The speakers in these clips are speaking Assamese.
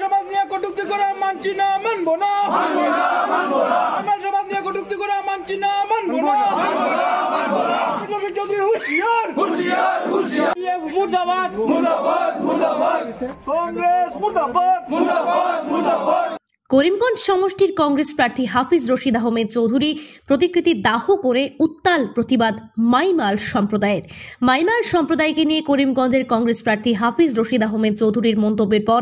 সমাজ নিয়ে কটূক্তি করা মানছি না, মানবো না। আমার সমাজ নিয়ে কটূক্তি করা মানছি না, মানবো না। চৌধুরী হুঁশিয়ার, হুঁশিয়ার, হুঁশিয়ার। মুর্দাবাদ, মুর্দাবাদ, মুর্দাবাদ। কংগ্রেস মুর্দাবাদ, মুর্দাবাদ, মুর্দাবাদ। করিমগঞ্জ সমষ্টির কংগ্রেস প্রার্থী হাফিজ রশিদ আহমেদ চৌধুরী প্রতিকৃতি দাহ করে উত্তাল প্রতিবাদ মাইমাল সম্প্রদায়ের। মাইমাল সম্প্রদায়কে নিয়ে করিমগঞ্জের কংগ্রেস প্রার্থী হাফিজ রশিদ আহমেদ চৌধুরীর মন্তব্যের পর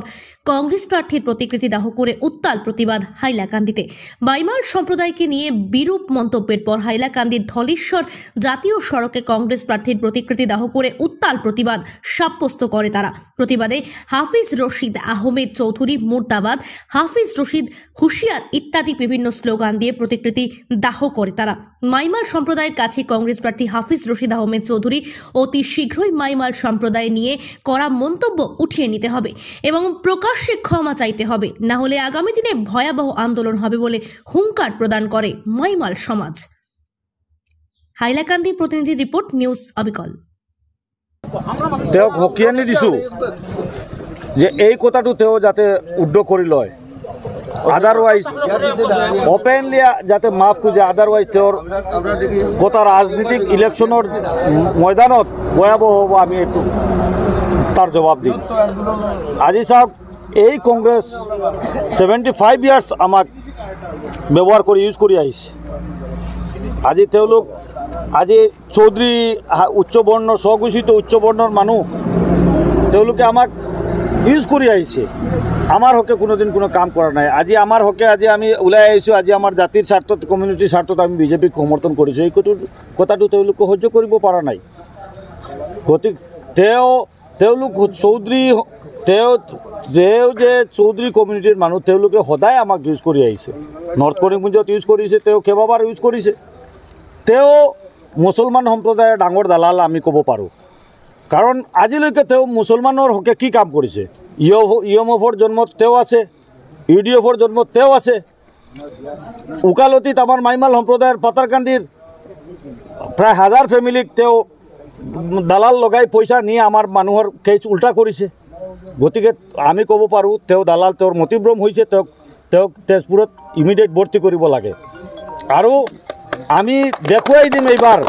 কংগ্রেস প্রার্থীর প্রতিকৃতি দাহ করে উত্তাল প্রতিবাদ হাইলাকান্দিতে। মাইমাল সম্প্রদায়কে নিয়ে বিরূপ মন্তব্যের পর হাইলাকান্দির ধলেশ্বর জাতীয় সড়কে কংগ্রেস প্রার্থীর প্রতিকৃতি দাহ করে উত্তাল প্রতিবাদ সাব্যস্ত করে তারা। প্রতিবাদে হাফিজ রশিদ আহমেদ চৌধুরী মুর্দাবাদ, হাফিজ রশিদ হুঁশিয়ার ইত্যাদি বিভিন্ন স্লোগান দিয়ে প্রতিকৃতি দাহ করে তারা। মাইমাল সম্প্রদায়ের কাছে কংগ্রেস প্রার্থী হাফিজ রশিদ আহমেদ চৌধুরী অতি শীঘ্রই মাইমাল সম্প্রদায় নিয়ে করা মন্তব্য উঠিয়ে নিতে হবে এবং প্রকাশ্যে ক্ষমা চাইতে হবে, না হলে আগামী দিনে ভয়াবহ আন্দোলন হবে বলে হুঙ্কার প্রদান করে মাইমাল সমাজ। হাইলাকান্দি প্রতিনিধি রিপোর্ট, নিউজ অবিকল। তেওঁক হকিয়ানি দিছোঁ যে এই কথাটো তেওঁ যাতে উদ্ধ কৰি লয়, আদাৰওয়াইজ ওপেনলি যাতে মাফ খুঁজে, আদাৰওয়াইজ তেওঁৰ গোটা ৰাজনীতিক ইলেকশ্যনৰ ময়দানত ভয়াবহ হ'ব, আমি এইটো তাৰ জবাব দিম। আজি চাওক, এই কংগ্ৰেছ 75 ইয়াৰ্ছ আমাক ব্যৱহাৰ কৰি ইউজ কৰি আহিছে। আজি তেওঁলোক, আজি চৌধুৰী উচ্চ বৰ্ণৰ স্বঘোষিত উচ্চ বৰ্ণৰ মানুহ, তেওঁলোকে আমাক ইউজ কৰি আহিছে। আমার হকে কোনোদিন কোনো কাম করা নাই। আজি আমার হকে আজি আমি ওলাই আহিছোঁ, আজি আমার জাতির স্বার্থত, কমিউনিটির স্বার্থত আমি বিজেপিক সমর্থন কৰিছোঁ। এই কথাটো তেওঁলোকে সহ্য কৰিব পৰা নাই। গতিকে তেওঁলোক চৌধুৰী, তেওঁ যে চৌধুৰী কমিউনিটিৰ মানুহ, তেওঁলোকে সদায় আমাক ইউজ কৰি আহিছে। নৰ্থ কৰিমগঞ্জত ইউজ কৰিছে, তেওঁ কেইবাবাৰ ইউজ কৰিছে। তেওঁ মুছলমান সম্প্ৰদায়ৰ ডাঙৰ দালাল আমি ক'ব পাৰোঁ, কাৰণ আজিলৈকে তেওঁ মুছলমানৰ হকে কি কাম কৰিছে। ইএমএফৰ জন্মত তেওঁ আছে, ইউডিএফৰ জন্মত তেওঁ আছে। উকালতিত আমাৰ মাইমাল সম্প্ৰদায়ৰ পাতাৰকান্দিৰ প্ৰায় 1000 ফেমিলিক তেওঁ দালাল লগাই পইচা নি আমাৰ মানুহৰ কেছ উল্টা কৰিছে। গতিকে আমি ক'ব পাৰোঁ তেওঁ দালাল, তেওঁৰ মতিভ্ৰম হৈছে। তেওঁক তেজপুৰত ইমিডিয়েট ভৰ্তি কৰিব লাগে। আৰু আমি দেখুৱাই দিম এইবাৰ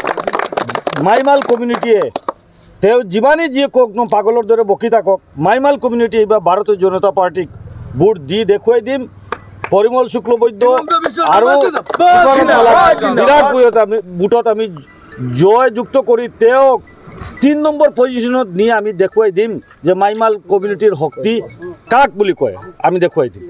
মাইমাল কমিউনিটিয়ে, তেওঁ যিমানেই যিয়ে কওক ন, পাগলৰ দৰে বকি থাকক, মাইমাল কমিউনিটি এইবাৰ ভাৰতীয় জনতা পাৰ্টিক ভোট দি দেখুৱাই দিম। পৰিমল শুক্লবৈদ্য আৰু বিৰাট ভোটত আমি জয়যুক্ত কৰি তেওঁক 3 নম্বৰ পজিশ্যনত নি আমি দেখুৱাই দিম যে মাইমাল কমিউনিটিৰ শক্তি কাক বুলি কয়, আমি দেখুৱাই দিম।